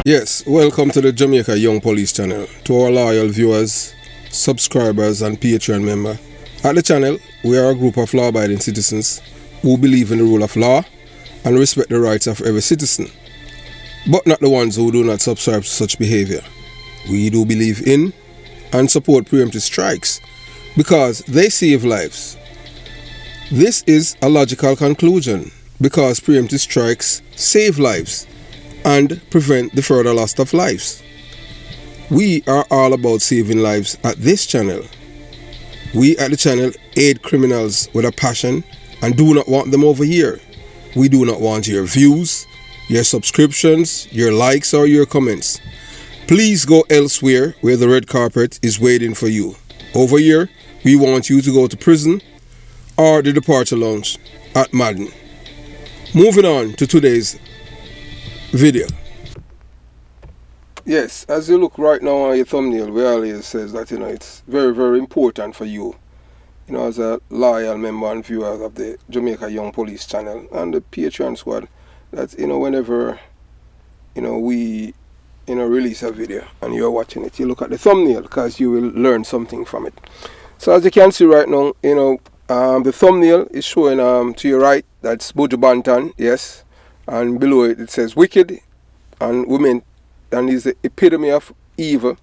Yes, welcome to the Jamaica Young Police channel. To our loyal viewers, subscribers and Patreon member. At the channel, we are a group of law-abiding citizens who believe in the rule of law and respect the rights of every citizen, but not the ones who do not subscribe to such behavior. We do believe in and support preemptive strikes because they save lives. This is a logical conclusion because preemptive strikes save lives and prevent the further loss of lives. We are all about saving lives at this channel. We at the channel aid criminals with a passion and do not want them over here. We do not want your views, your subscriptions, your likes or your comments. Please go elsewhere where the red carpet is waiting for you. Over here, we want you to go to prison or the departure lounge at Madden. Moving on to today's video. Yes, as you look right now on your thumbnail, where always says that it's very, very important for you, as a loyal member and viewer of the Jamaica Young Police channel and the Patreon squad, that whenever we release a video and you're watching it, you look at the thumbnail because you will learn something from it. So as you can see right now, the thumbnail is showing to your right, that's Buju Banton, yes. And below it, it says wicked and women, and is the epitome of evil.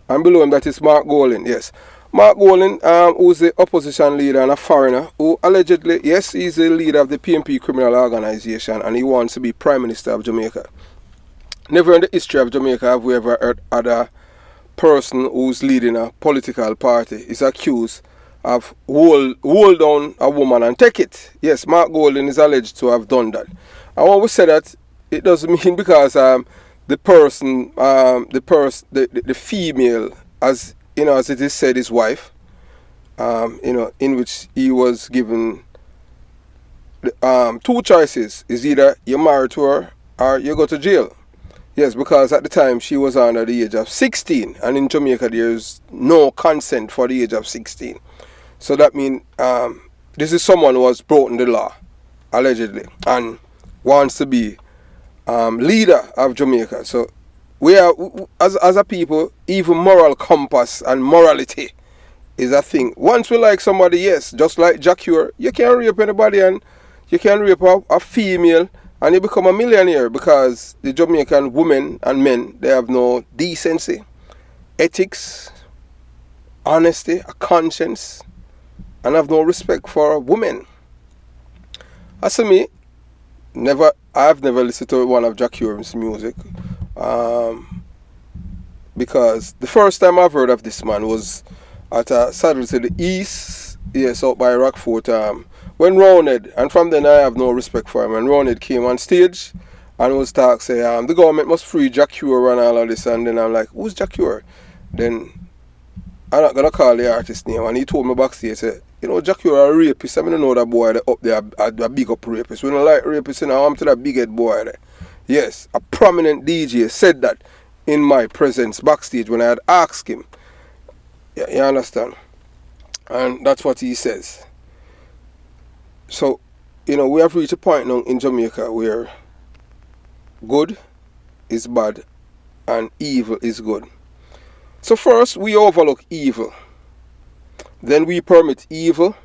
And below him, that is Mark Golding, yes. Mark Golding, who's the opposition leader and a foreigner, who allegedly, yes, he's the leader of the PNP criminal organization, and he wants to be Prime Minister of Jamaica. Never in the history of Jamaica have we ever heard other person who's leading a political party is accused of hold down a woman and take it. Yes, Mark Golding is alleged to have done that. I want to say that it doesn't mean because the female, as as it is said, his wife, in which he was given two choices: is either you're married to her or you go to jail. Yes, because at the time she was under the age of 16, and in Jamaica there is no consent for the age of 16. So that means this is someone who has broken the law, allegedly, and wants to be leader of Jamaica. So we are, as a people, even moral compass and morality is a thing. Once we like somebody, yes, just like Jacure, you can rape anybody and you can rape a female and you become a millionaire because the Jamaican women and men, they have no decency, ethics, honesty, a conscience, and have no respect for women. As for me, I've never listened to one of Jacure's music because the first time I've heard of this man was at a saddle to the east, yes, out by Rockfort, when Roundhead, and from then I have no respect for him. And Roundhead came on stage and was say the government must free Jacure and all of this, and then I'm like, who's Jacure? Then I'm not gonna call the artist name, and he told me backstage, say, Jacure a rapist. I don't know that boy up there, a big up rapist. We don't like rapists, I'm to that big head boy there. Yes, a prominent DJ said that in my presence backstage when I had asked him. Yeah, you understand? And that's what he says. So, we have reached a point now in Jamaica where good is bad and evil is good. So first, we overlook evil. Then we permit evil.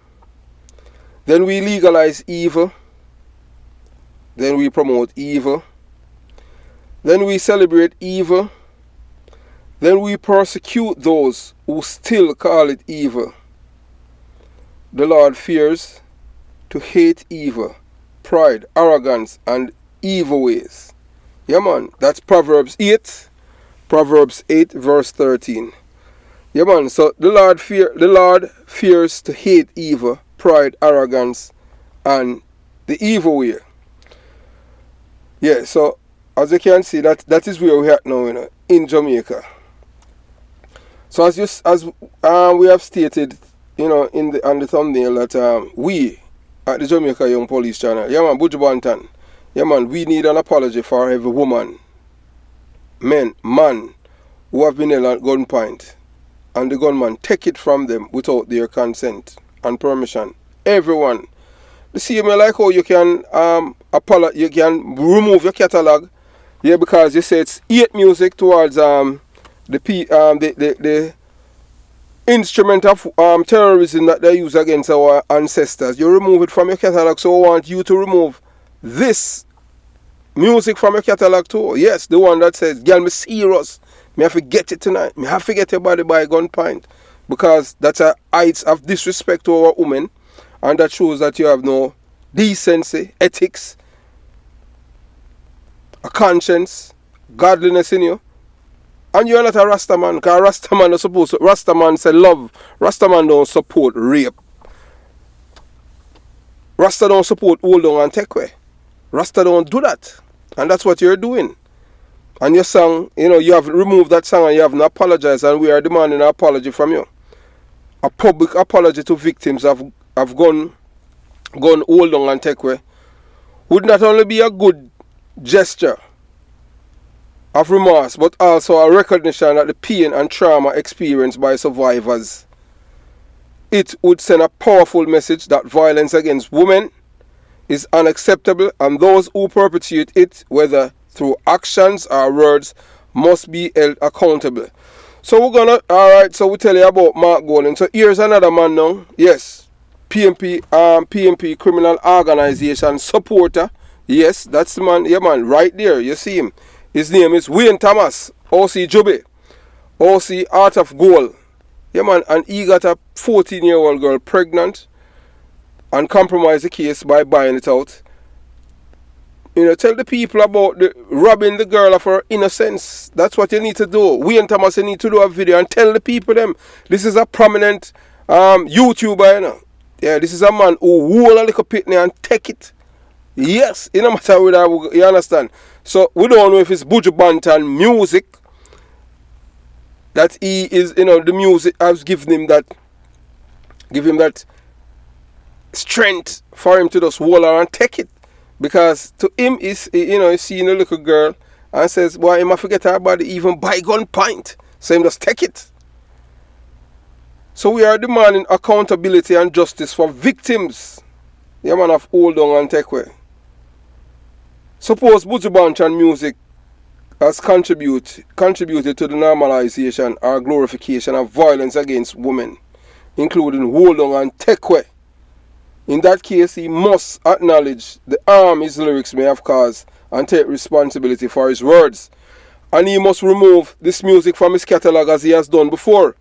Then we legalize evil. Then we promote evil. Then we celebrate evil. Then we persecute those who still call it evil. The Lord fears to hate evil, pride, arrogance, and evil ways. Yeah, man, that's Proverbs 8 verse 13. Yeah, man, so the Lord fears to hate evil, pride, arrogance, and the evil way. Yeah, so as you can see, that is where we are now, in Jamaica. So as we have stated, on the thumbnail, that we at the Jamaica Young Police channel, yeah man, Buju Banton, yeah man, we need an apology for every woman, man, who have been held at gunpoint, and the gunman take it from them without their consent and permission. Everyone. You see, me like how you can you can remove your catalog, Yeah, because you say it's hate music towards the instrument of terrorism that they use against our ancestors. You remove it from your catalog, so I want you to remove this music from your catalog too. Yes, the one that says, "Girl, me serious. Me have to get it tonight. Me have to get your body by gunpoint," because that's a heights of disrespect to our women, and that shows that you have no decency, ethics, a conscience, godliness in you. And you're not a Rasta man, because Rasta man is supposed to, Rasta man say love. Rasta man don't support rape. Rasta don't support hold on and take away. Rasta don't do that. And that's what you're doing. And your song, you have removed that song and you haven't apologized, and we are demanding an apology from you. A public apology to victims of gone hold on and take away would not only be a good gesture of remorse, but also a recognition of the pain and trauma experienced by survivors. It would send a powerful message that violence against women is unacceptable, and those who perpetrate it, whether through actions or words, must be held accountable. So alright, so we tell you about Mark Golding. So here's another man now. Yes, PMP Criminal Organization supporter. Yes, that's the man. Yeah, man, right there. You see him. His name is Wayne Thomas, OC Juby, OC Art of Gold. Yeah, man, and he got a 14-year-old girl pregnant and compromised the case by buying it out. Tell the people about robbing the girl of her innocence. That's what you need to do. Wayne Thomas, you need to do a video and tell the people them. This is a prominent YouTuber, Yeah, this is a man who hold a little pitney and take it. Yes, it no matter whether you understand. So we don't know if it's Buju Banton music that he is, the music has given him that strength for him to just hold her and take it. Because to him is, he's seeing a little girl and says, "Why am I forget her body even by gunpoint?" So him just take it. So we are demanding accountability and justice for victims. Yeah, man, of hold on and take away. Suppose Buju Banton music has contributed to the normalization or glorification of violence against women, including hold on and take away. In that case, he must acknowledge the harm his lyrics may have caused and take responsibility for his words. And he must remove this music from his catalogue as he has done before.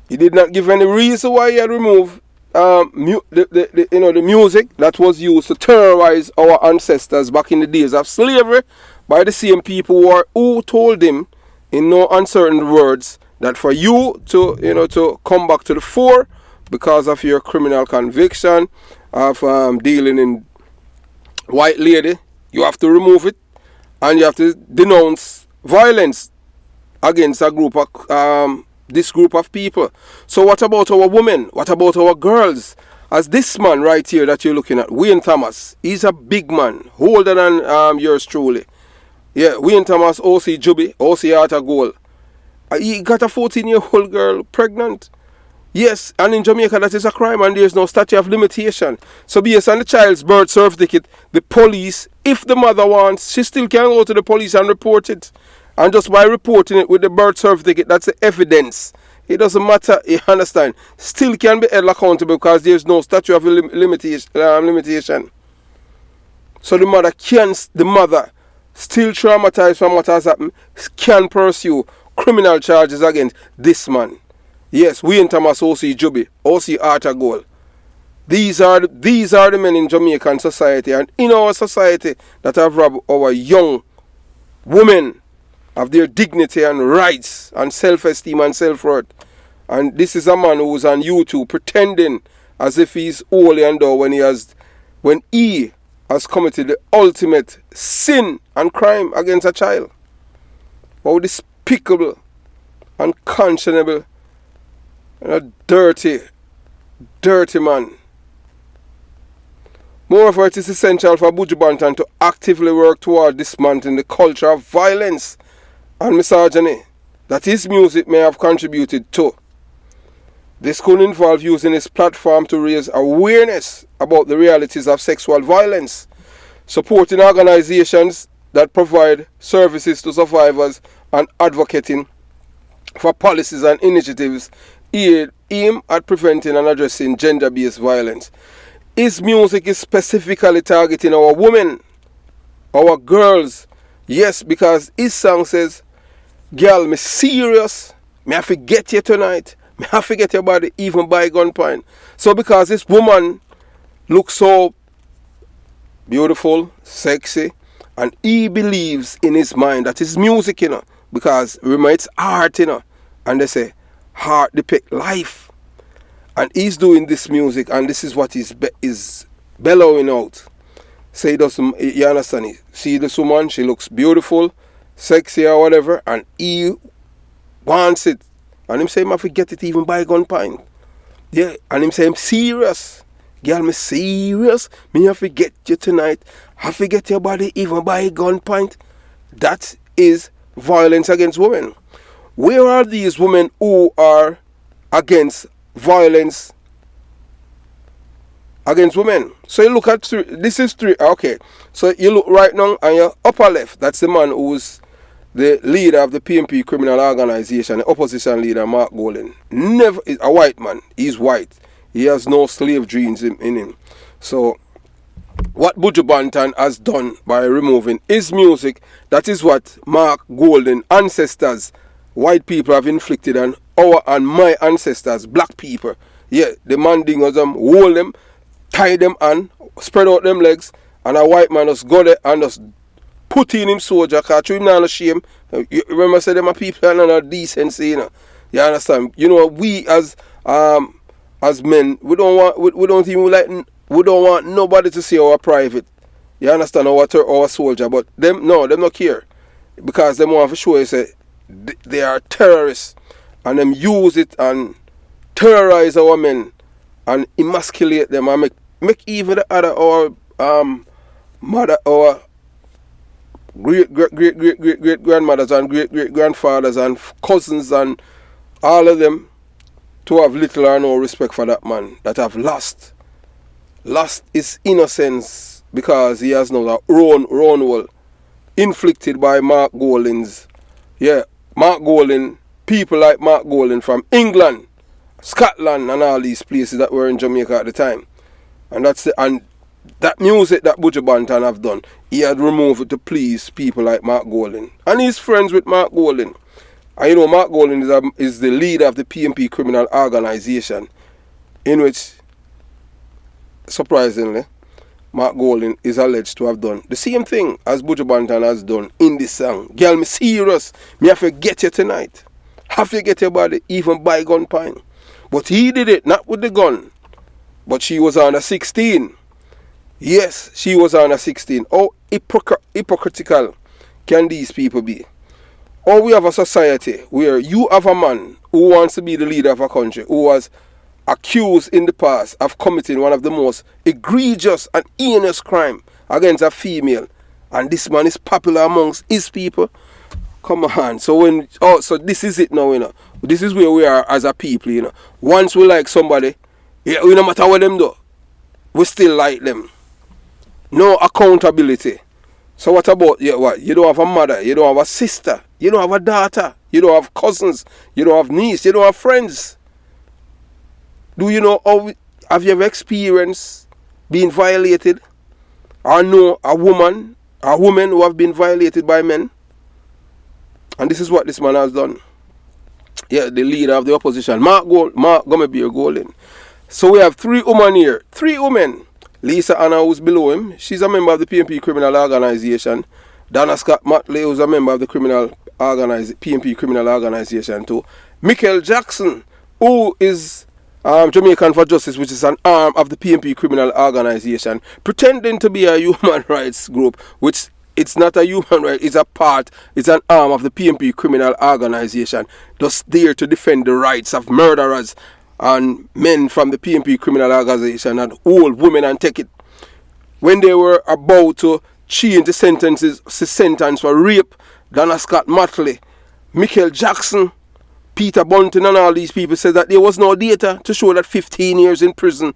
He did not give any reason why he had removed the music that was used to terrorize our ancestors back in the days of slavery by the same people who told him in no uncertain words that for you to come back to the fore because of your criminal conviction of dealing in white lady, you have to remove it and you have to denounce violence against this group of people. So what about our women? What about our girls? As this man right here that you're looking at, Wayne Thomas, he's a big man, older than yours truly. Yeah, Wayne Thomas, OC Juby, OC Art of Gold. He got a 14-year-old girl pregnant. Yes, and in Jamaica that is a crime and there's no statute of limitation. So based on the child's birth certificate, the police, if the mother wants, she still can go to the police and report it. And just by reporting it with the birth certificate, that's the evidence. It doesn't matter, you understand. Still can be held accountable because there's no statute of limitation. So the mother, still traumatized from what has happened, can pursue criminal charges against this man. Yes, Wayne Thomas, OC Juby, OC Art of Gold. These are the men in Jamaican society and in our society that have robbed our young women of their dignity and rights and self-esteem and self-worth. And this is a man who's on YouTube pretending as if he's holy and thou when he has committed the ultimate sin and crime against a child. How despicable, unconscionable, and a dirty man. Moreover, it is essential for Buju Banton to actively work toward dismantling the culture of violence and misogyny that his music may have contributed to. This could involve using his platform to raise awareness about the realities of sexual violence, supporting organizations that provide services to survivors and advocating for policies and initiatives aimed at preventing and addressing gender-based violence. His music is specifically targeting our women, our girls. Yes, because his song says, "Girl, me serious. Me have to get you tonight. Me have to get your body even by gunpoint." So because this woman looks so beautiful, sexy, and he believes in his mind that his music, because remember it's art, and they say heart depict life, and he's doing this music, and this is what is bellowing out. Say, doesn't you understand it? See this woman, she looks beautiful, sexy or whatever, and he wants it, and him say him have to get it even by gunpoint. Yeah, and him say him serious. Girl, me serious. Me have to get you tonight. Have to get your body even by gunpoint. That is violence against women. Where are these women who are against violence against women? So you look at three. This is three. Okay. So you look right now on your upper left. That's the man who's the leader of the PMP criminal organization, the opposition leader, Mark Golding. Never is a white man. He's white. He has no slave dreams in him. So what Buju Banton has done by removing his music, that is what Mark Golding ancestors, white people, have inflicted on our and my ancestors, black people. Yeah, the mandingos them, hold them, tie them on, spread out them legs, and a white man just go there and just put in him soldier, because him not no shame. You remember I said them are people and no decency, You understand? We as men, we don't want nobody to see our private. You understand? Our soldier, but them not care, because them want to show you say they are terrorists, and them use it and terrorize our men and emasculate them and make even the other mother or great grandmothers and great grandfathers and cousins and all of them to have little or no respect for that man that have lost his innocence, because he has now a wrong inflicted by Mark Golding's. Yeah, Mark Golding, people like Mark Golding from England, Scotland and all these places that were in Jamaica at the time. And that music that Buju Banton have done, he had removed it to please people like Mark Golding. And he's friends with Mark Golding. And Mark Golding is the leader of the PMP criminal organization, in which, surprisingly, Mark Golding is alleged to have done the same thing as Buju Banton has done in this song. Girl, me serious. Me have to get you tonight. Have to get your body even by gunpoint. But he did it not with the gun, but she was under 16. Yes, she was under 16. How hypocritical can these people be? Or we have a society where you have a man who wants to be the leader of a country, who was accused in the past of committing one of the most egregious and heinous crime against a female, and this man is popular amongst his people. Come on. So this is it now, This is where we are as a people, Once we like somebody, no matter what them do, we still like them. No accountability. So what about what? You don't have a mother, you don't have a sister, you don't have a daughter, you don't have cousins, you don't have niece, you don't have friends. Do you know have you ever experienced being violated? Or know a woman who have been violated by men? And this is what this man has done. Yeah, the leader of the opposition, Mark Gomebir Golding. So we have three women here. Three women. Lisa Anna, who's below him, she's a member of the PMP criminal organization. Donna Scott Matley, who's a member of the PMP criminal organization too. Michael Jackson, who is Jamaican for Justice, which is an arm of the PMP criminal organization, pretending to be a human rights group, which it's not a human right, it's an arm of the PMP criminal organization, just there to defend the rights of murderers and men from the PMP criminal organization and hold women and take it. When they were about to change the sentence for rape, Donna Scott Matley, Michael Jackson, Peter Bunton and all these people said that there was no data to show that 15 years in prison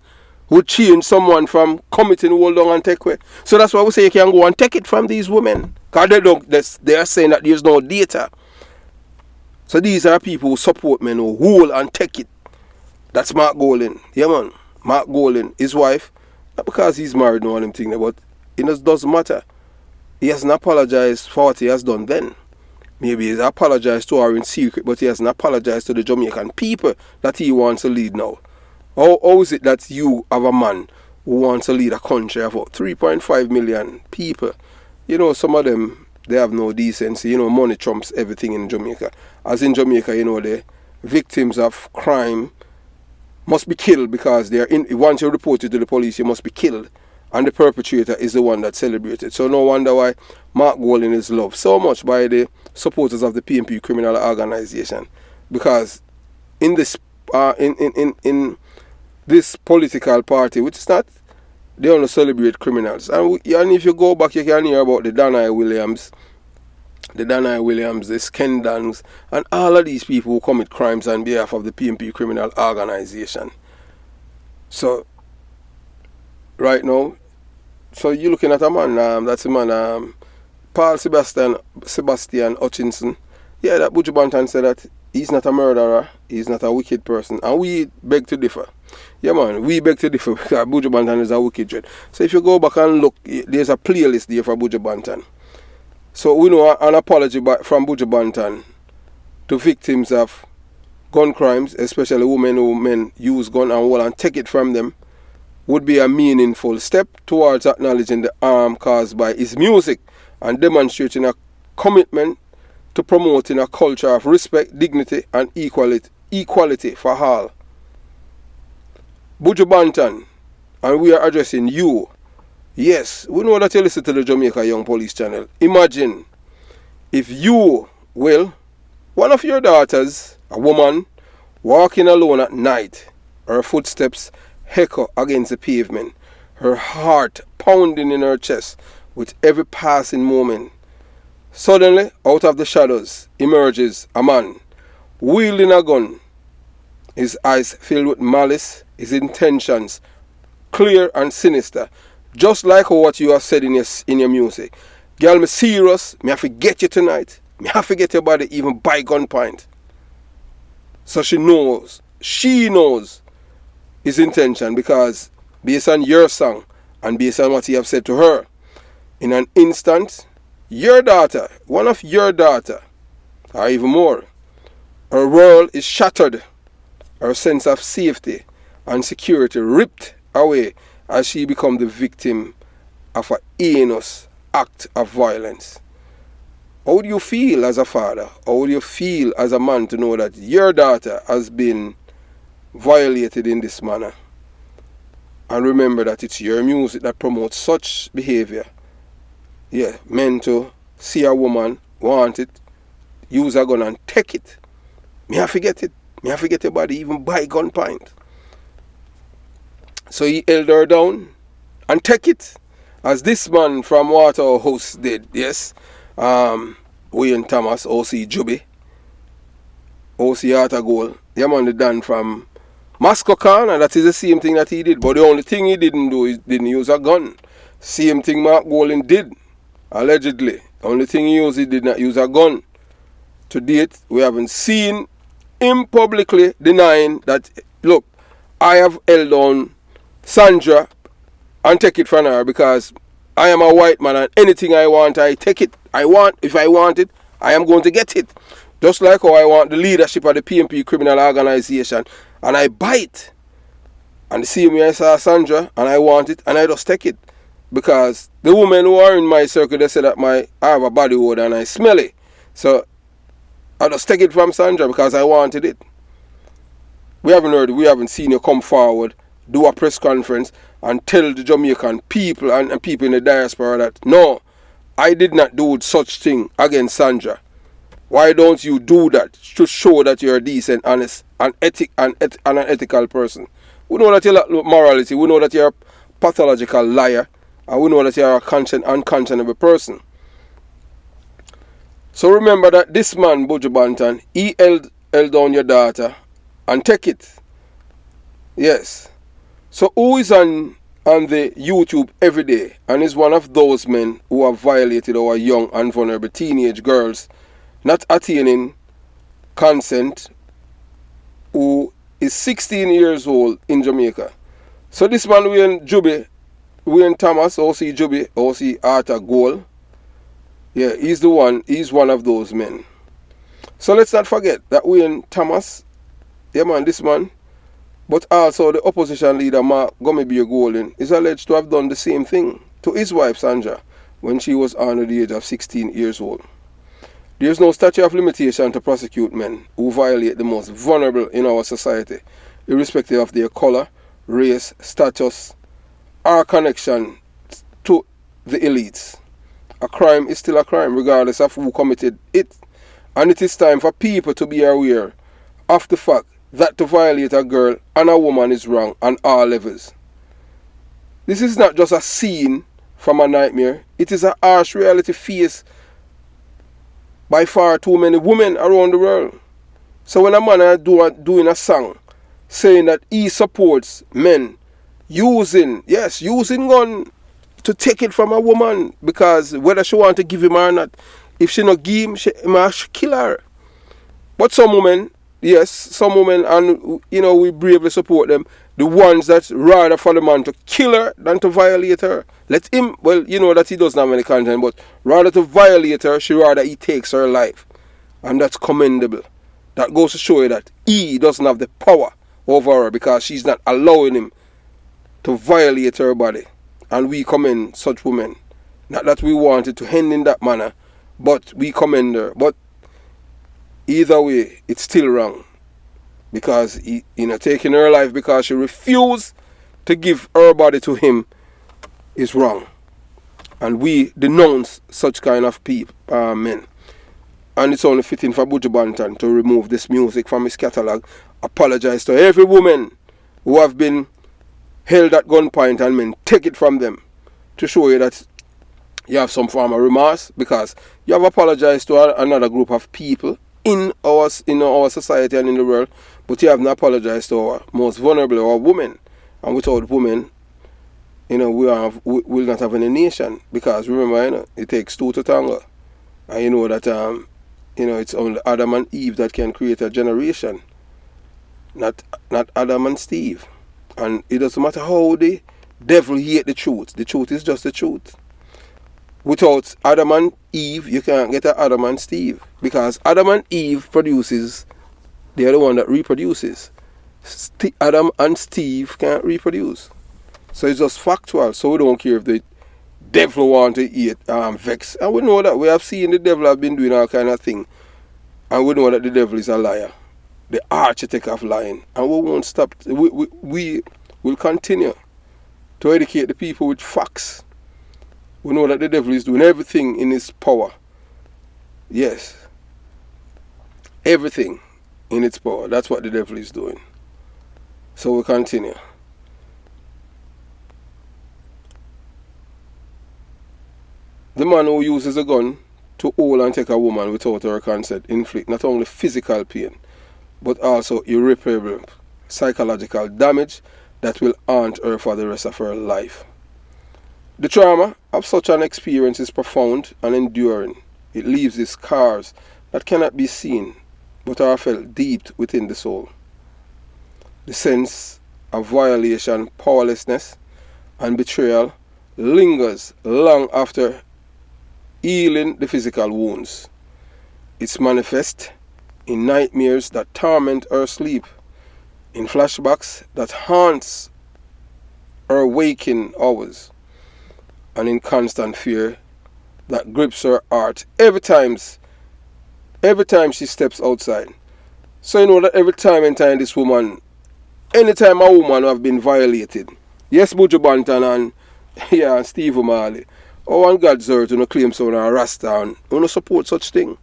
would change someone from committing hold on and take away. So that's why we say you can go and take it from these women. Because they are saying that there's no data. So these are people who support men who hold and take it. That's Mark Golding. Yeah, man. Mark Golding, his wife, not because he's married, no one thing, but it just doesn't matter. He hasn't apologized for what he has done then. Maybe he's apologized to her in secret, but he hasn't apologized to the Jamaican people that he wants to lead now. How is it that you have a man who wants to lead a country of 3.5 million people? You know, some of them, they have no decency. You know, money trumps everything in Jamaica. As in Jamaica, you know, the victims of crime must be killed because once you report it to the police, you must be killed. And the perpetrator is the one that's celebrated. So no wonder why Mark Golding is loved so much by the supporters of the PNP criminal organization. Because in this in this political party, which is not, they only celebrate criminals. And if you go back, you can hear about the Danai Williams, the Skendans, and all of these people who commit crimes on behalf of the PNP criminal organization. So, right now, so you're looking at a man, that's a man, Paul Sebastian Hutchinson. Yeah, that Buju Banton said that he's not a murderer, he's not a wicked person, and we beg to differ. Yeah, man, we beg to differ because Buju Banton is a wicked dread. So if you go back and look, there's a playlist there for Buju Banton. So we know an apology from Buju Banton to victims of gun crimes, especially women who men use gun and hold and take it from them, would be a meaningful step towards acknowledging the harm caused by his music and demonstrating a commitment to promoting a culture of respect, dignity, and equality for all. Buju Banton, and we are addressing you. Yes, we know that you listen to the Jamaica Young Police channel. Imagine if you will, one of your daughters, a woman, walking alone at night, her footsteps echo against the pavement, her heart pounding in her chest with every passing moment. Suddenly, out of the shadows, emerges a man, wielding a gun, his eyes filled with malice, his intentions clear and sinister, just like what you have said in your music. Girl, me serious, me have to get you tonight, me have to get your body even by gunpoint. So she knows his intention, because based on your song and based on what you have said to her, in an instant, your daughter, one of your daughter, or even more, her world is shattered, her sense of safety and security ripped away as she becomes the victim of an heinous act of violence. How do you feel as a father? How do you feel as a man to know that your daughter has been violated in this manner? And remember that it's your music that promotes such behavior. Yeah, men to see a woman, want it, use a gun and take it. Me have to get it. Me have to get your body even by gunpoint. So he held her down and take it. As this man from Waterhouse did, yes. Wayne Thomas, OC Juby, OC Artagol, the man the done from Mascocan, and that is the same thing that he did. But the only thing he didn't do is didn't use a gun. Same thing Mark Golding did, allegedly. The only thing he used, he did not use a gun. To date, we haven't seen him publicly denying that, look, I have held down Sandra and take it from her because I am a white man and anything I want, I take it. If I want it, I am going to get it. Just like how I want the leadership of the PNP criminal organization and I buy it. And the same way I saw Sandra and I want it and I just take it. Because the women who are in my circle, they say that I have a body odor and I smell it. So I just take it from Sandra because I wanted it. We haven't seen you come forward, do a press conference and tell the Jamaican people and people in the diaspora that no, I did not do such thing against Sandra. Why don't you do that to show that you're a decent, honest, and an ethical person? We know that you lack morality. We know that you're a pathological liar. And we know that you're a unconscionable person. So remember that this man, Buju Banton, he held down your daughter and take it. Yes. So who is on on the YouTube every day and is one of those men who have violated our young and vulnerable teenage girls not attaining consent, who is 16 years old in Jamaica. So this man Wayne Thomas, O.C. Juby, O.C. Arthur Goal, yeah, he's one of those men. So let's not forget that Wayne Thomas, yeah man, this man, but also the opposition leader Mark Gummy Golden is alleged to have done the same thing to his wife Sandra when she was under the age of 16 years old. There is no statute of limitation to prosecute men who violate the most vulnerable in our society, irrespective of their color, race, status, or connection to the elites. A crime is still a crime regardless of who committed it, and it is time for people to be aware of the fact that to violate a girl and a woman is wrong on all levels. This is not just a scene from a nightmare, it is a harsh reality faced by far too many women around the world. So when a man is doing a song saying that he supports men using gun to take it from a woman, because whether she want to give him or not, if she not give him, she must kill her. But some women, and we bravely support them, the ones that rather for the man to kill her than to violate her. Let him, that he doesn't have any content, but rather to violate her, she rather he takes her life. And that's commendable. That goes to show you that he doesn't have the power over her because she's not allowing him to violate her body. And we commend such women. Not that we wanted to end in that manner, but we commend her. But either way, it's still wrong. Because taking her life because she refused to give her body to him is wrong. And we denounce such kind of people, men. And it's only fitting for Buju Banton to remove this music from his catalogue, apologize to every woman who have been held at gunpoint, and men take it from them to show you that you have some form of remorse, because you have apologized to another group of people in our society and in the world, but you have not apologized to our most vulnerable, our women. And without women, we will not have any nation, because remember, it takes two to tango. And you know that it's only Adam and Eve that can create a generation, not Adam and Steve. And it doesn't matter how the devil hate the truth is just the truth. Without Adam and Eve, you can't get an Adam and Steve, because Adam and Eve produces, they are the one that reproduces. Adam and Steve can't reproduce. So it's just factual. So we don't care if the devil want to eat vex. And we know that. We have seen the devil have been doing all kind of thing. And we know that the devil is a liar. The architect of lying. And we won't stop. We will continue to educate the people with facts. We know that the devil is doing everything in his power. Yes. Everything in its power. That's what the devil is doing. So we continue. The man who uses a gun to hold and take a woman without her consent inflict not only physical pain, but also irreparable psychological damage that will haunt her for the rest of her life. The trauma of such an experience is profound and enduring. It leaves these scars that cannot be seen, but are felt deep within the soul. The sense of violation, powerlessness, and betrayal lingers long after healing the physical wounds. It's manifest in nightmares that torment her sleep, in flashbacks that haunts her waking hours, and in constant fear that grips her heart every time she steps outside. So you know that every time and time this woman, anytime a woman have been violated, yes, Buju Banton and Steve O'Malley, and God's earth, claim someone a Rasta, and support such thing.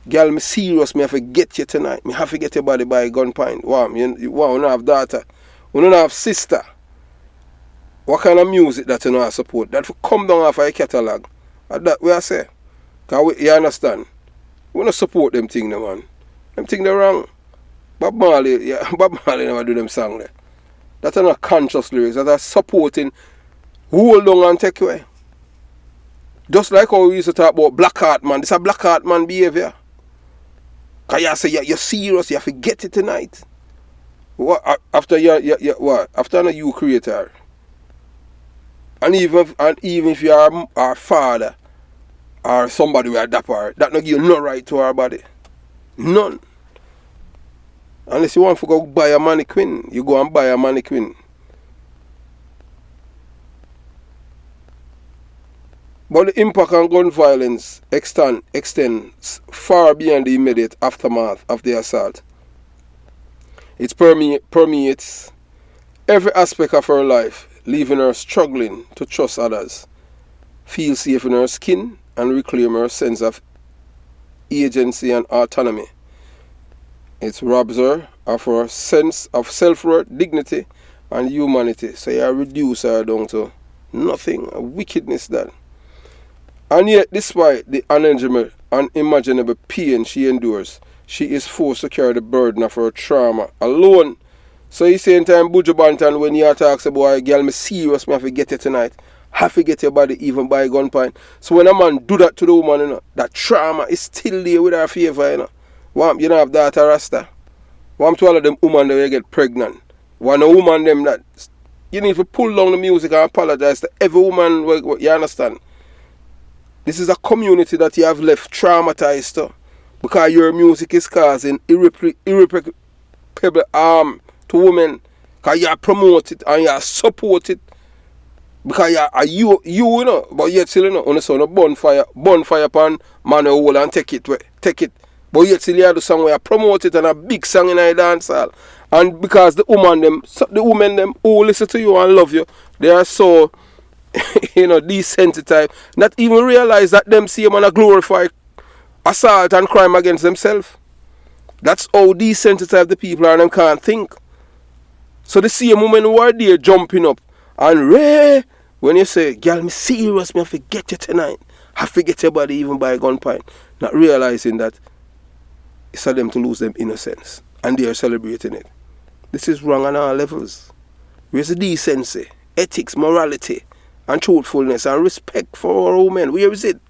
Girl, me serious, me have to get you tonight. Me have to get your body by a gunpoint. Wow, you don't have daughter. You don't have sister. What kind of music that you know support? That will come down off a catalogue. That way I say. Because you understand? We don't support them things, man. Them things they're wrong. Bob Marley never do them song there. That's not conscious lyrics. That are supporting hold on and take away. Just like how we used to talk about black heart man. This is a black heart man behavior. Because you say you're serious, you have to get it tonight. What after what? After you creator. And even if you are our father or somebody with a dapper, that not give you no right to our body. None. Unless you want to go buy a mannequin, you go and buy a mannequin. But the impact on gun violence extends far beyond the immediate aftermath of the assault. It permeates every aspect of her life, leaving her struggling to trust others, feel safe in her skin, and reclaim her sense of agency and autonomy. It robs her of her sense of self-worth, dignity, and humanity. So you reduce her down to nothing, a wickedness that. And yet, despite the unimaginable pain she endures, she is forced to carry the burden of her trauma alone. So you say in time, Buju Banton, when you talks about, girl, me serious, me have to get you tonight. Have to get your body even by gunpoint. So when a man do that to the woman, you know, that trauma is still there with her favor, you know. Want you know have daughter Rasta. Want to all of them women that get pregnant. Want a woman them that you need to pull down the music and apologize to every woman, you understand? This is a community that you have left traumatized to, because your music is causing irreparable harm to women. Because you promote it and you support it. Because you know, but yet still, you know, on the son of bonfire upon man hole and take it. But yet still you have the song where you promote it and a big song in a dance hall. And because the women them who listen to you and love you, they are so desensitized, not even realize that them see man a glorify assault and crime against themselves. That's how desensitized the people are and them can't think. So the same women who are there jumping up and when you say, girl, me serious, me have to get you tonight. Have to get your body even by gunpoint. Not realizing that it's for them to lose them innocence. And they are celebrating it. This is wrong on all levels. Where's the decency, ethics, morality, and truthfulness and respect for our women? Where is it?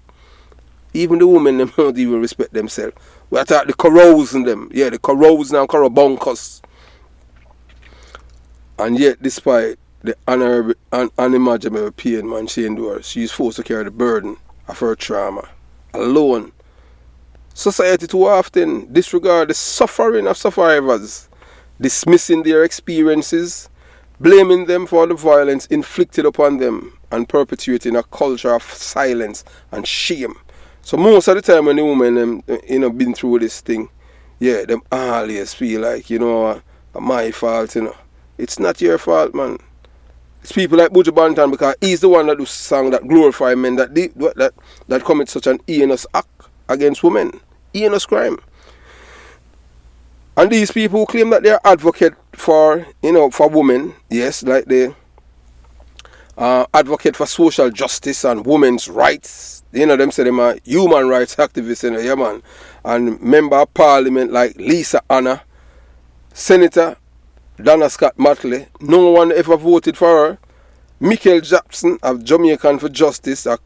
Even the women them don't even respect themselves. We are talking the corrosion them. Yeah, the corrosion and corrobonkers. And yet, despite the unimaginable pain man she endures, she is forced to carry the burden of her trauma alone. Society too often disregard the suffering of survivors, dismissing their experiences, blaming them for the violence inflicted upon them, and perpetuating a culture of silence and shame. So most of the time when the women been through this thing, yeah, them always feel like, my fault, It's not your fault, man. It's people like Buju Banton, because he's the one that do song that glorify men that commit such an heinous act against women. Heinous crime. And these people claim that they're advocate for women, yes, like they advocate for social justice and women's rights. Them say them are human rights activists, yeah, man. And member of parliament like Lisa Anna, Senator Donna Scott Matley, no one ever voted for her. Michael Jackson of Jamaican for Justice, a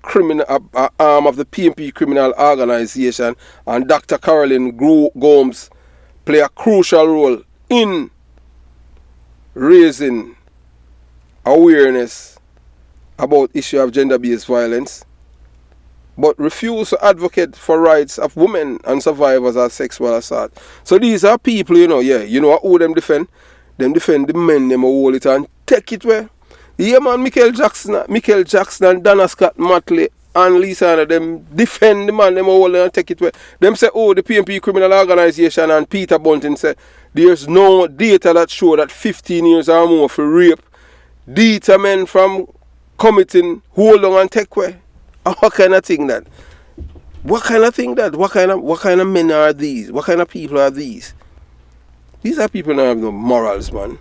arm of the PNP criminal organization, and Dr. Caroline Gomes play a crucial role in raising awareness about issue of gender-based violence, but refuse to advocate for rights of women and survivors of sexual assault. So these are people, who them defend? Them defend the men, them hold it and take it where. Yeah, man, Michael Jackson and Donna Scott Matley and Lisa Anna, them defend the man, them hold it and take it where. Them say, the PNP criminal organization and Peter Bunting say, there's no data that show that 15 years or more for rape deter men from committing hold on and take away. What kind of thing that? What kind of men are these? What kind of people are these? These are people that have no morals, man.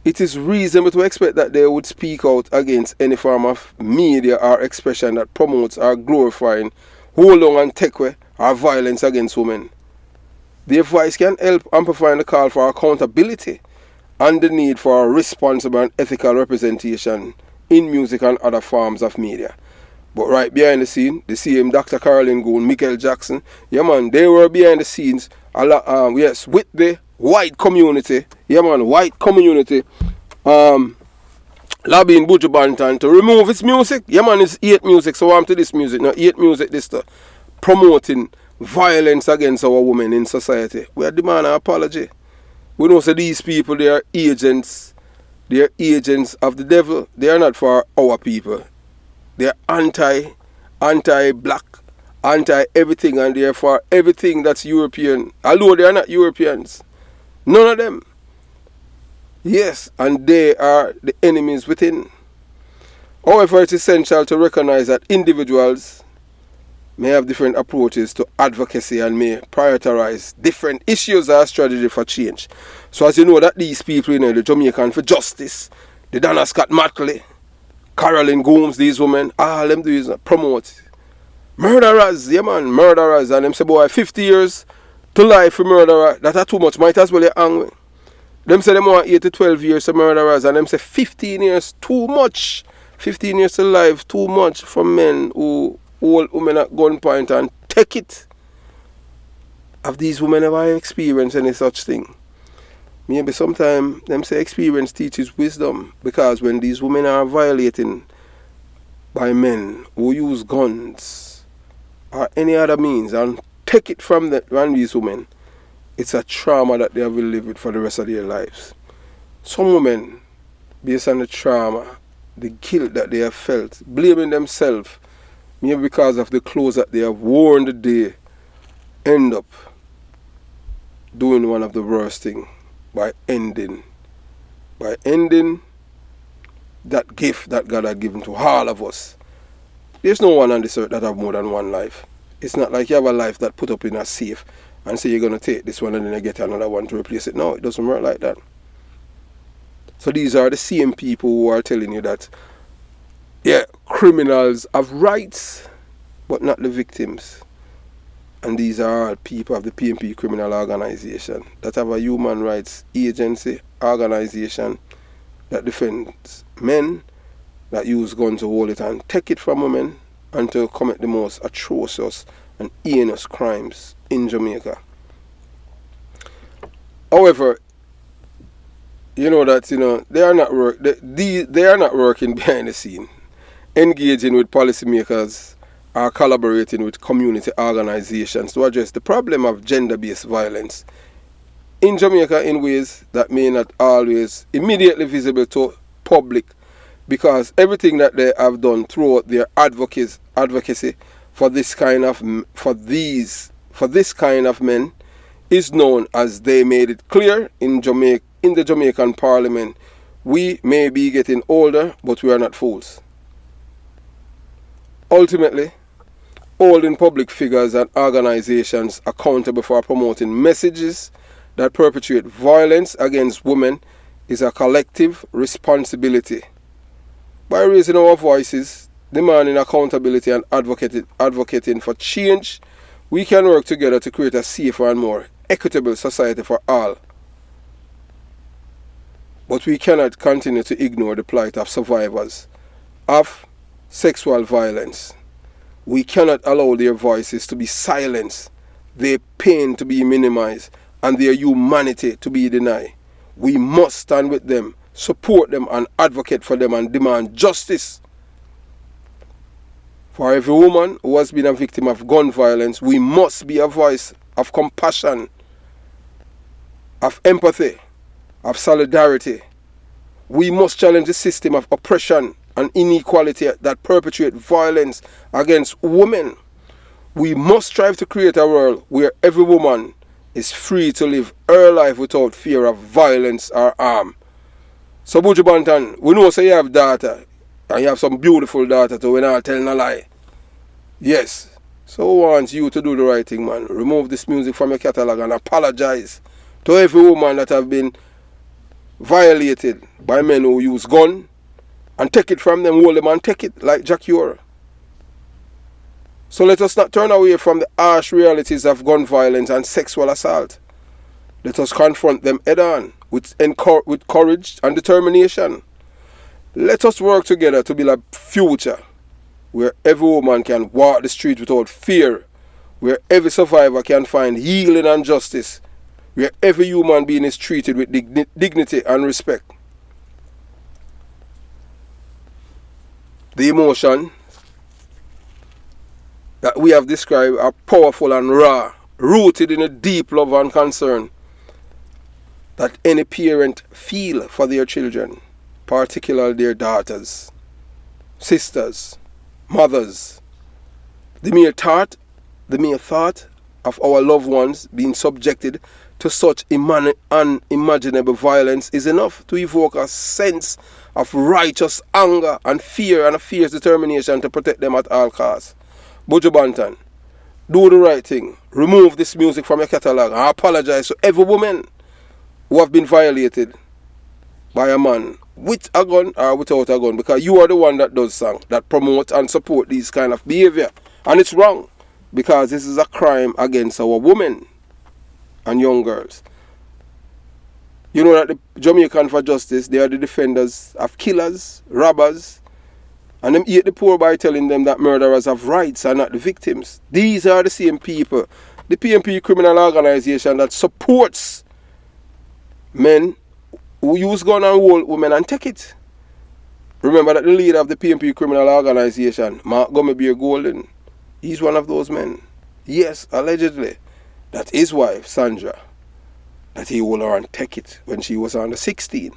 It is reasonable to expect that they would speak out against any form of media or expression that promotes or glorifying hold on and take away or violence against women. Their voice can help amplify the call for accountability and the need for a responsible and ethical representation in music and other forms of media. But right behind the scene, the same Dr. Carolyn Gould, Michael Jackson, yeah man, they were behind the scenes, yes, with the white community, yeah man, white community, lobbying Buju Banton to remove its music. Yeah man, it's hate music, so I'm to this music, no hate music, this to promoting violence against our women in society. We are demanding an apology. We know that these people, they are agents of the devil. They are not for our people. They are anti-black, anti-everything, and they are for everything that's European. Although they are not Europeans. None of them. Yes, and they are the enemies within. However, it's essential to recognize that individuals may have different approaches to advocacy and may prioritize different issues or strategy for change. So as you know that these people, the Jamaican for Justice, the Donna Scott Matley, Carolyn Gomes, these women, all them do is promote murderers, yeah man, murderers, and them say, boy, 50 years to life for murderer, that are too much, might as well you angry. Them say them want 8 to 12 years to murderers, and them say 15 years too much. 15 years to life too much for men who hold women at gunpoint and take it. Have these women ever experienced any such thing? Maybe sometimes them say experience teaches wisdom, because when these women are violating by men who use guns or any other means and take it from these women, it's a trauma that they will live with for the rest of their lives. Some women, based on the trauma, the guilt that they have felt, blaming themselves, maybe because of the clothes that they have worn the day, end up doing one of the worst things by ending that gift that God had given to all of us. There's no one on this earth that have more than one life. It's not like you have a life that put up in a safe and say you're going to take this one and then you get another one to replace it. No, it doesn't work like that. So these are the same people who are telling you that, yeah, criminals have rights, but not the victims. And these are all people of the PMP criminal organization that have a human rights agency, organization that defends men that use guns to hold it and take it from women and to commit the most atrocious and heinous crimes in Jamaica. However, you know that they are not working behind the scene, engaging with policymakers or collaborating with community organizations to address the problem of gender-based violence in Jamaica in ways that may not always immediately visible to public, because everything that they have done throughout their advocacy for this kind of men is known, as they made it clear in the Jamaican Parliament. We may be getting older, but we are not fools. Ultimately, holding public figures and organizations accountable for promoting messages that perpetuate violence against women is a collective responsibility. By raising our voices, demanding accountability and advocating for change, we can work together to create a safer and more equitable society for all. But we cannot continue to ignore the plight of survivors of sexual violence. We cannot allow their voices to be silenced, their pain to be minimized, and their humanity to be denied. We must stand with them, support them, and advocate for them and demand justice. For every woman who has been a victim of gun violence, we must be a voice of compassion, of empathy, of solidarity. We must challenge the system of oppression and inequality that perpetuate violence against women. We must strive to create a world where every woman is free to live her life without fear of violence or harm. So Buju Banton, we know say you have daughter, and you have some beautiful daughter too, we're not telling a lie. Yes. So I want you to do the right thing, man. Remove this music from your catalog and apologize to every woman that have been violated by men who use gun, and take it from them, hold them and take it like Jack Ure. So let us not turn away from the harsh realities of gun violence and sexual assault. Let us confront them head on with courage and determination. Let us work together to build a future where every woman can walk the street without fear, where every survivor can find healing and justice, where every human being is treated with dignity and respect. The emotion that we have described are powerful and raw, rooted in a deep love and concern that any parent feel for their children, particularly their daughters, sisters, mothers. The mere thought of our loved ones being subjected to such unimaginable violence is enough to evoke a sense of righteous anger and fear, and a fierce determination to protect them at all costs. Buju Banton, do the right thing. Remove this music from your catalogue. I apologize to every woman who have been violated by a man with a gun or without a gun, because you are the one that does song, that promote and support these kind of behavior. And it's wrong, because this is a crime against our women and young girls. You know that the Jamaican for Justice, they are the defenders of killers, robbers, and them hate the poor by telling them that murderers have rights and not the victims. These are the same people. The PNP criminal organization that supports men who use gun and hold women and take it. Remember that the leader of the PNP criminal organization, Mark Gummy Golden, he's one of those men. Yes, allegedly, that his wife, Sandra, that he hold her and take it when she was under 16.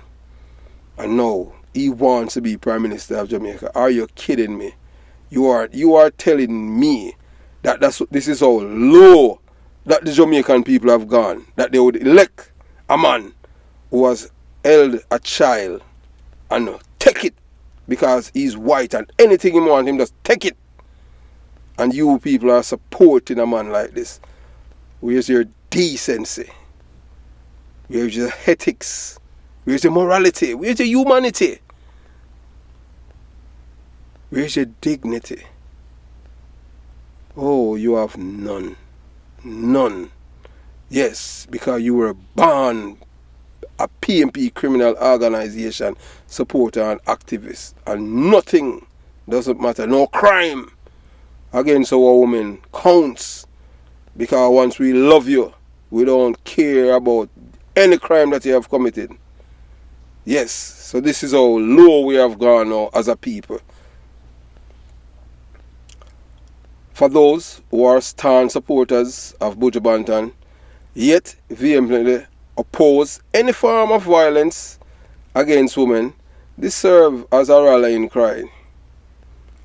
And now he wants to be Prime Minister of Jamaica. Are you kidding me? You are telling me that this is how low that the Jamaican people have gone, that they would elect a man who has held a child and take it because he's white, and anything he wants him just take it. And you people are supporting a man like this. Where's your decency? Where's your ethics? Where's your morality? Where's your humanity? Where's your dignity? Oh, you have none. None. Yes, because you were born a PNP criminal organization supporter and activist, and nothing doesn't matter. No crime against our women counts, because once we love you, we don't care about any crime that you have committed. Yes, so this is how low we have gone now as a people. For those who are stern supporters of Buju Banton, yet vehemently oppose any form of violence against women, this serves as a rallying cry,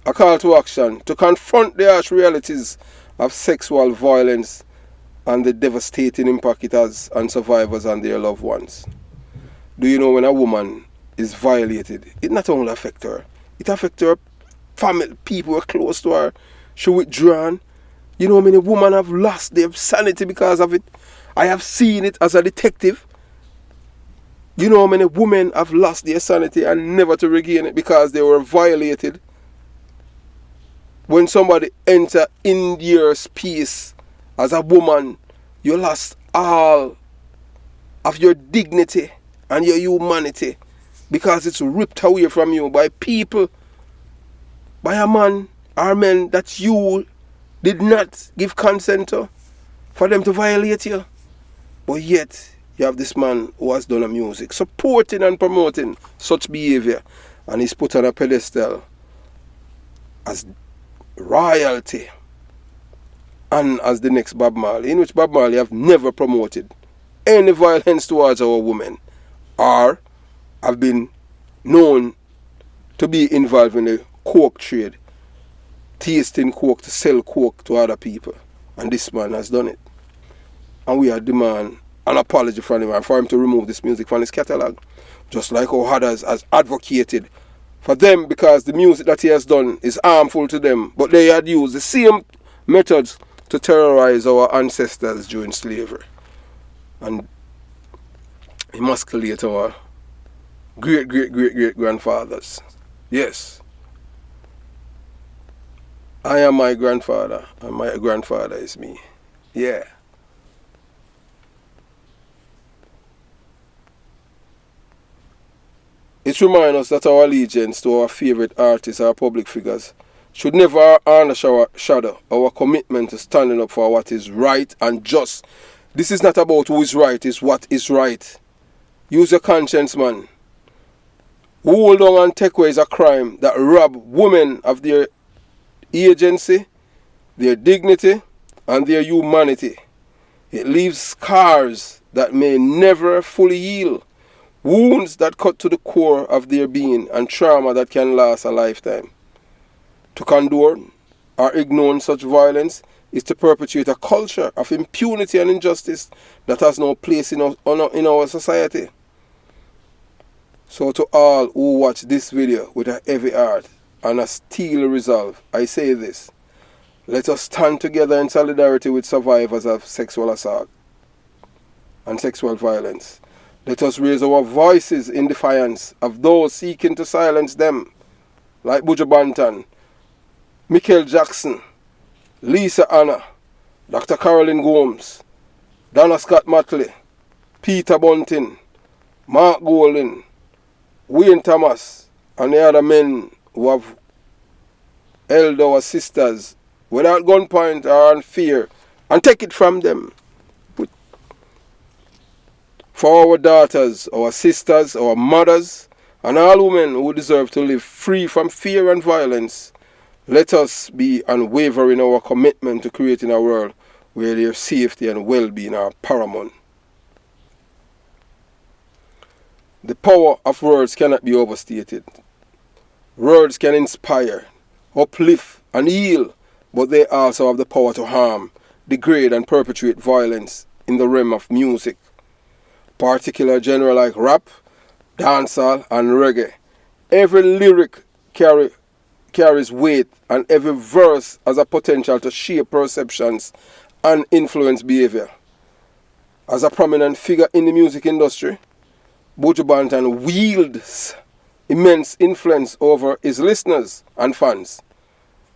a call to action to confront the harsh realities of sexual violence and the devastating impact it has on survivors and their loved ones. Do you know when a woman is violated, it not only affects her, it affects her family, people who are close to her. She withdrawn. You know how many women have lost their sanity because of it? I have seen it as a detective. You know how many women have lost their sanity and never to regain it because they were violated? When somebody enter in your space as a woman, you lost all of your dignity and your humanity because it's ripped away from you by people, by a man or men that you did not give consent to, for them to violate you. But yet, you have this man who has done a music supporting and promoting such behavior, and he's put on a pedestal as royalty and as the next Bob Marley, in which Bob Marley have never promoted any violence towards our women or have been known to be involved in the coke trade, tasting coke to sell coke to other people. And this man has done it. And we are demand an apology from him and for him to remove this music from his catalogue. Just like how others has advocated for them, because the music that he has done is harmful to them. But they had used the same methods to terrorize our ancestors during slavery and emasculate our great grandfathers. Yes. I am my grandfather and my grandfather is me. Yeah. It reminds us that our allegiance to our favorite artists or public figures should never undershadow our commitment to standing up for what is right and just. This is not about who is right, it's what is right. Use your conscience, man. Hold on and take away is a crime that rob women of their agency, their dignity, and their humanity. It leaves scars that may never fully heal, wounds that cut to the core of their being, and trauma that can last a lifetime. To condone or ignore such violence is to perpetuate a culture of impunity and injustice that has no place in our society. So to all who watch this video with a heavy heart and a steel resolve, I say this: let us stand together in solidarity with survivors of sexual assault and sexual violence. Let us raise our voices in defiance of those seeking to silence them, like Buju Banton, Michael Jackson, Lisa Anna, Dr. Carolyn Gomes, Donna Scott Matley, Peter Bunting, Mark Golding, Wayne Thomas, and the other men who have held our sisters without gunpoint or on fear, and take it from them. For our daughters, our sisters, our mothers, and all women who deserve to live free from fear and violence, let us be unwavering in our commitment to creating a world where their safety and well-being are paramount. The power of words cannot be overstated. Words can inspire, uplift, and heal, but they also have the power to harm, degrade, and perpetuate violence in the realm of music. Particular genre like rap, dancehall, and reggae. Every lyric carries weight, and every verse has a potential to shape perceptions and influence behavior. As a prominent figure in the music industry, Buju Banton wields immense influence over his listeners and fans.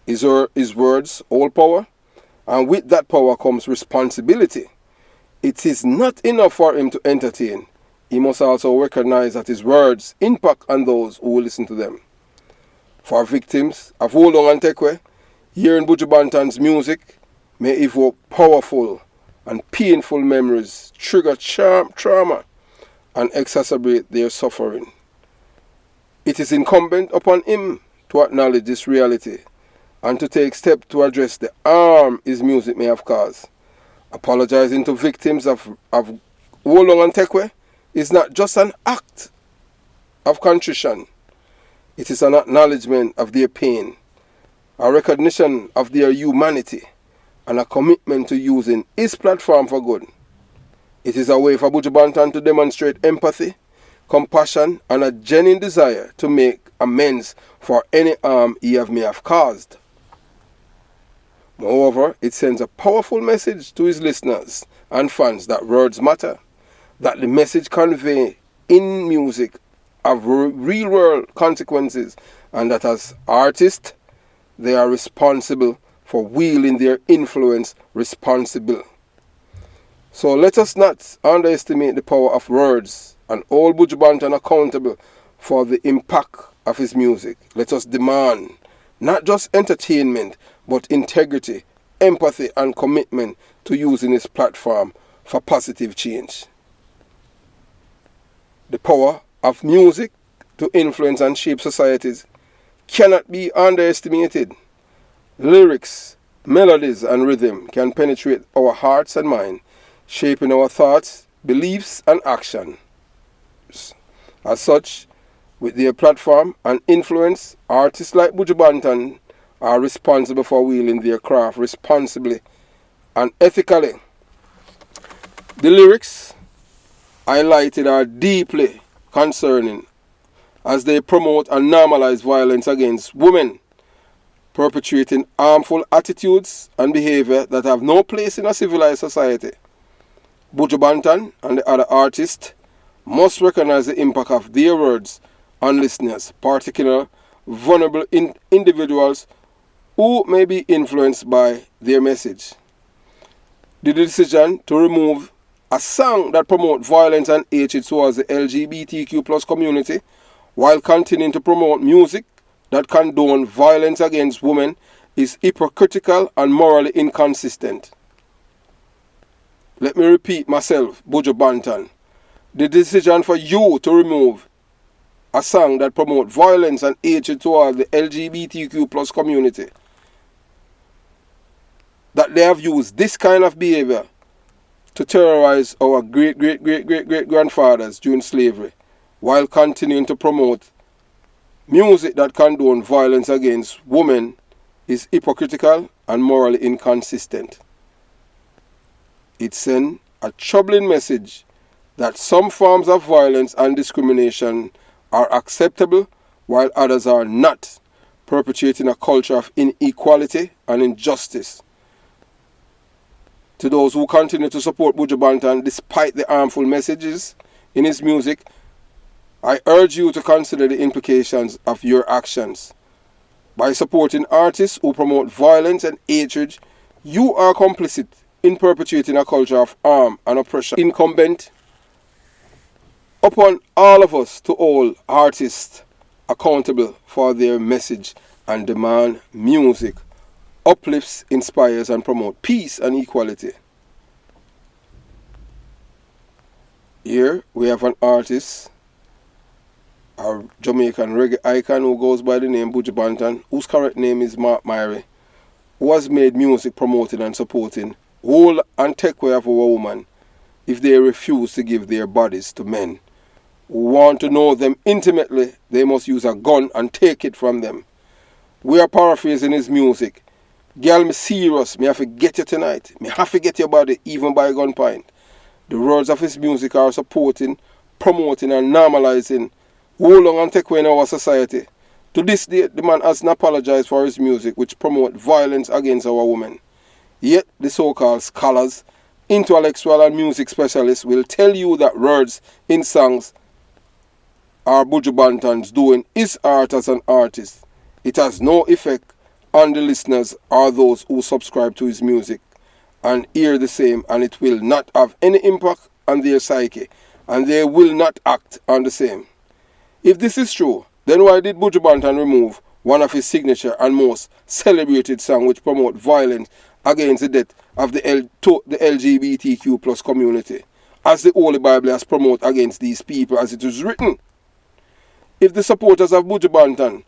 His words hold power, and with that power comes responsibility. It is not enough for him to entertain. He must also recognize that his words impact on those who will listen to them. For victims of Hold On and Tekwe, hearing Buju Banton's music may evoke powerful and painful memories, trigger trauma, and exacerbate their suffering. It is incumbent upon him to acknowledge this reality and to take steps to address the harm his music may have caused. Apologizing to victims of Hold On and Tekwe is not just an act of contrition. It is an acknowledgement of their pain, a recognition of their humanity, and a commitment to using his platform for good. It is a way for Buju Banton to demonstrate empathy, compassion, and a genuine desire to make amends for any harm he may have caused. Moreover, it sends a powerful message to his listeners and fans that words matter, that the message conveyed in music have real-world consequences, and that as artists, they are responsible for wielding their influence responsibly. So let us not underestimate the power of words and hold Buju Banton accountable for the impact of his music. Let us demand not just entertainment, but integrity, empathy, and commitment to using his platform for positive change. The power of music to influence and shape societies cannot be underestimated. Lyrics, melodies, and rhythm can penetrate our hearts and minds, shaping our thoughts, beliefs, and actions. As such, with their platform and influence, artists like Buju Banton are responsible for wielding their craft responsibly and ethically. The lyrics highlighted are deeply concerning as they promote and normalize violence against women, perpetuating harmful attitudes and behavior that have no place in a civilized society. Buju Banton and the other artists must recognize the impact of their words on listeners, particularly vulnerable individuals who may be influenced by their message. The decision to remove a song that promotes violence and hatred towards the LGBTQ plus community while continuing to promote music that condone violence against women is hypocritical and morally inconsistent. Let me repeat myself, Buju Banton. The decision for you to remove a song that promotes violence and hatred toward the LGBTQ plus community, that they have used this kind of behavior to terrorize our great-great-great-great-great-grandfathers during slavery, while continuing to promote music that condones violence against women, is hypocritical and morally inconsistent. It sends a troubling message that some forms of violence and discrimination are acceptable while others are not, perpetuating a culture of inequality and injustice. To those who continue to support Buju Banton despite the harmful messages in his music, I urge you to consider the implications of your actions. By supporting artists who promote violence and hatred, you are complicit in perpetuating a culture of harm and oppression. Incumbent upon all of us to hold artists accountable for their message and demand music uplifts, inspires, and promotes peace and equality. Here we have an artist, a Jamaican reggae icon who goes by the name Buju Banton, whose correct name is Mark Myrie, who has made music promoting and supporting hold and take away of our women if they refuse to give their bodies to men who want to know them intimately. They must use a gun and take it from them. We are paraphrasing his music. Girl, me serious, me have to get you tonight. Me have to get your body even by gunpoint. The words of his music are supporting, promoting and normalizing hold on and take away in our society. To this day, the man has not apologized for his music which promote violence against our women. Yet the so-called scholars, intellectual and music specialists will tell you that words in songs are Buju Banton's doing his art as an artist. It has no effect on the listeners or those who subscribe to his music and hear the same, and it will not have any impact on their psyche, and they will not act on the same. If this is true, then why did Buju Banton remove one of his signature and most celebrated songs which promote violence against the death of the LGBTQ plus community, as the Holy Bible has promoted against these people as it is written? If the supporters of Buju Banton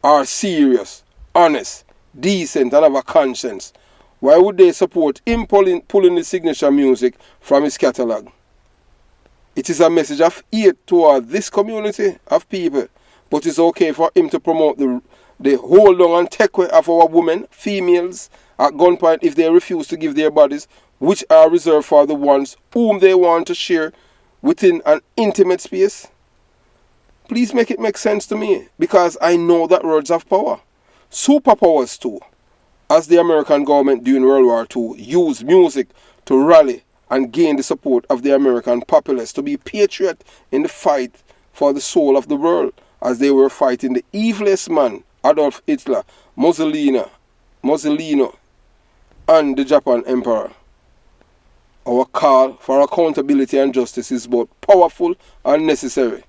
are serious, honest, decent and have a conscience, why would they support him pulling the signature music from his catalogue? It is a message of hate toward this community of people, but it's okay for him to promote the hold on and take away of our women, females, at gunpoint if they refuse to give their bodies, which are reserved for the ones whom they want to share within an intimate space. Please make it make sense to me, because I know that words have power. Superpowers too, as the American government during World War II used music to rally and gain the support of the American populace to be patriot in the fight for the soul of the world, as they were fighting the evilest man, Adolf Hitler, Mussolini, and the Japan Emperor. Our call for accountability and justice is both powerful and necessary.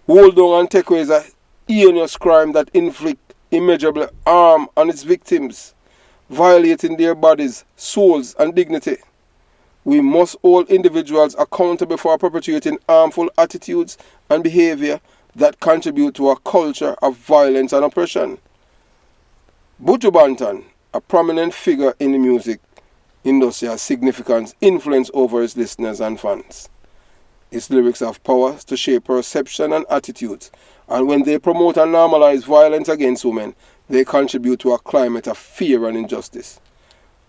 Hold on and take away is a heinous crime that inflict immeasurable harm on its victims, violating their bodies, souls, and dignity. We must hold individuals accountable for perpetuating harmful attitudes and behavior that contribute to a culture of violence and oppression. Buju Banton, a prominent figure in the music industry, has significant influence over his listeners and fans. His lyrics have power to shape perception and attitudes, and when they promote and normalize violence against women, they contribute to a climate of fear and injustice.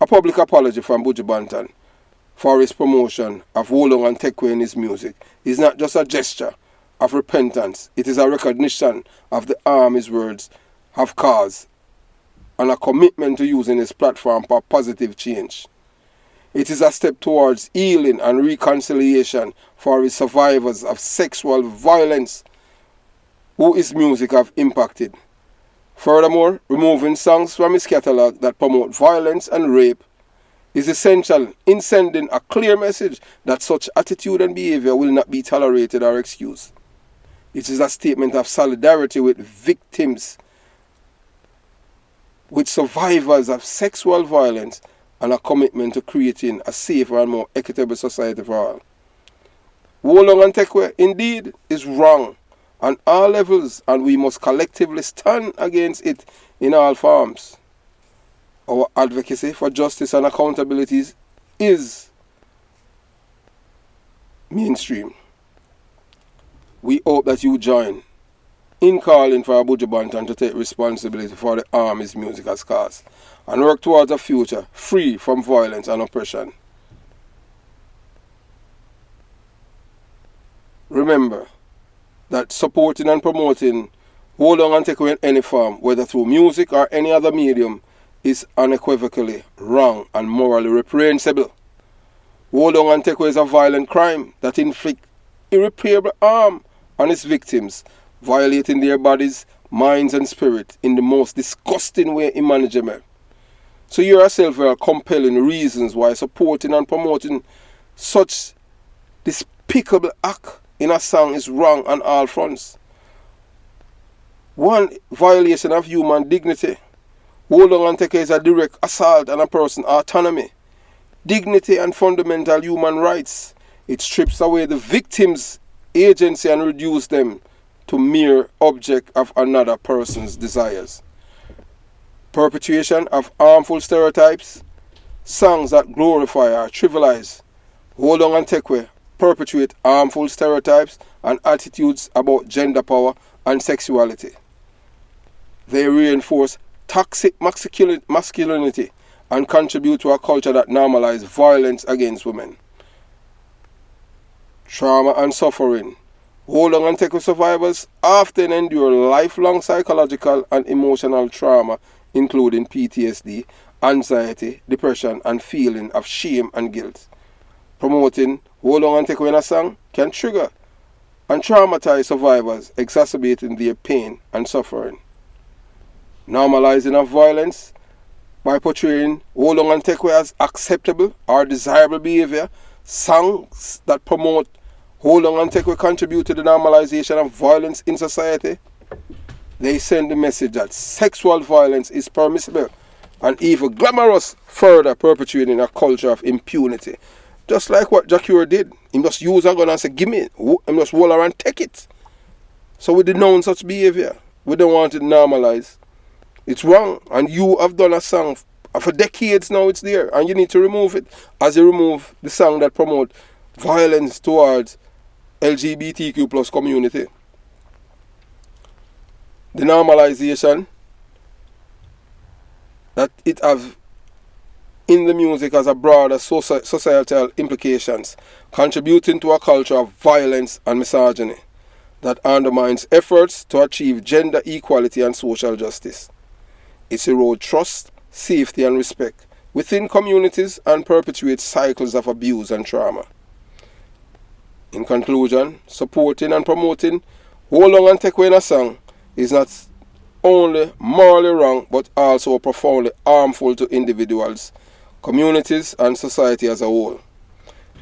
A public apology from Buju Banton for his promotion of hold on and take away in his music is not just a gesture of repentance, it is a recognition of the harm his words have caused and a commitment to using his platform for positive change. It is a step towards healing and reconciliation for his survivors of sexual violence who his music have impacted. Furthermore, removing songs from his catalogue that promote violence and rape is essential in sending a clear message that such attitude and behavior will not be tolerated or excused. It is a statement of solidarity with victims, with survivors of sexual violence, and a commitment to creating a safer and more equitable society for all. Hold on and take away, indeed, is wrong on all levels, and we must collectively stand against it in all forms. Our advocacy for justice and accountability is mainstream. We hope that you join in calling for Buju Banton to take responsibility for the harm his music has caused and work towards a future free from violence and oppression. Remember that supporting and promoting Hold On and Take Away in any form, whether through music or any other medium, is unequivocally wrong and morally reprehensible. Hold On and Take Away is a violent crime that inflicts irreparable harm on its victims, violating their bodies, minds and spirit in the most disgusting way imaginable. So you yourself are compelling reasons why supporting and promoting such despicable act in a song is wrong on all fronts. One, violation of human dignity. Hold On and Take Away is a direct assault on a person's autonomy, dignity and fundamental human rights. It strips away the victim's agency and reduces them to mere object of another person's desires. Perpetuation of harmful stereotypes, songs that glorify or trivialize, Hold On and Take Away perpetuate harmful stereotypes and attitudes about gender power and sexuality. They reinforce toxic masculinity and contribute to a culture that normalizes violence against women. Trauma and suffering. Hold On and Take Away survivors often endure lifelong psychological and emotional trauma, including PTSD, anxiety, depression, and feeling of shame and guilt. Promoting Hold On and Take Away in a song can trigger and traumatize survivors, exacerbating their pain and suffering. Normalizing of violence by portraying Hold On and Take Away as acceptable or desirable behavior. Songs that promote Hold On and Take Away contribute to the normalization of violence in society. They send the message that sexual violence is permissible and even glamorous, further perpetuating a culture of impunity. Just like what Jacure did. He just use a gun and say, give me. He just roll around and take it. So we denounce such behavior. We don't want it normalized. It's wrong. And you have done a song for decades now, it's there. And you need to remove it. As you remove the song that promote violence towards LGBTQ plus community. The normalization that it have in the music has a broader societal implications, contributing to a culture of violence and misogyny that undermines efforts to achieve gender equality and social justice. It erodes trust, safety and respect within communities and perpetuates cycles of abuse and trauma. In conclusion, supporting and promoting Hold On and Take Away in a song is not only morally wrong but also profoundly harmful to individuals, communities and society as a whole.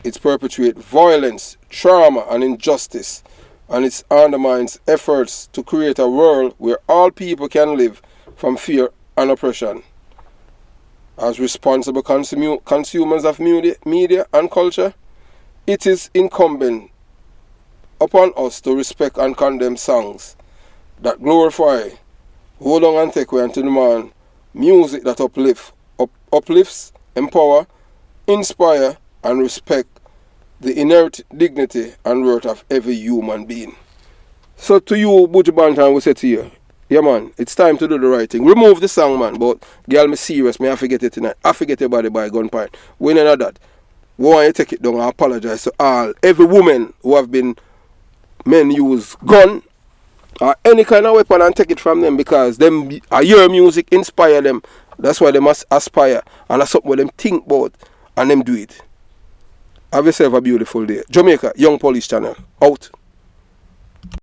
It perpetuates violence, trauma and injustice, and it undermines efforts to create a world where all people can live from fear and oppression. As responsible consumers of media and culture, it is incumbent upon us to respect and condemn songs that glorify, Hold On and Take Away, and to demand music that uplifts, empower, inspire, and respect the inherent dignity and worth of every human being. So to you, Buju Banton, we say to you, yeah man, it's time to do the right thing. Remove the song, man, but girl, me serious, me I forget it tonight. I forget your body by gunpoint. We know that. We want you to take it down and apologize to every woman who have been men use gun or any kind of weapon and take it from them, because them your music inspire them. That's why they must aspire, and that's something them think about and them do it. Have yourself a beautiful day. Jamaica Young Police Channel out.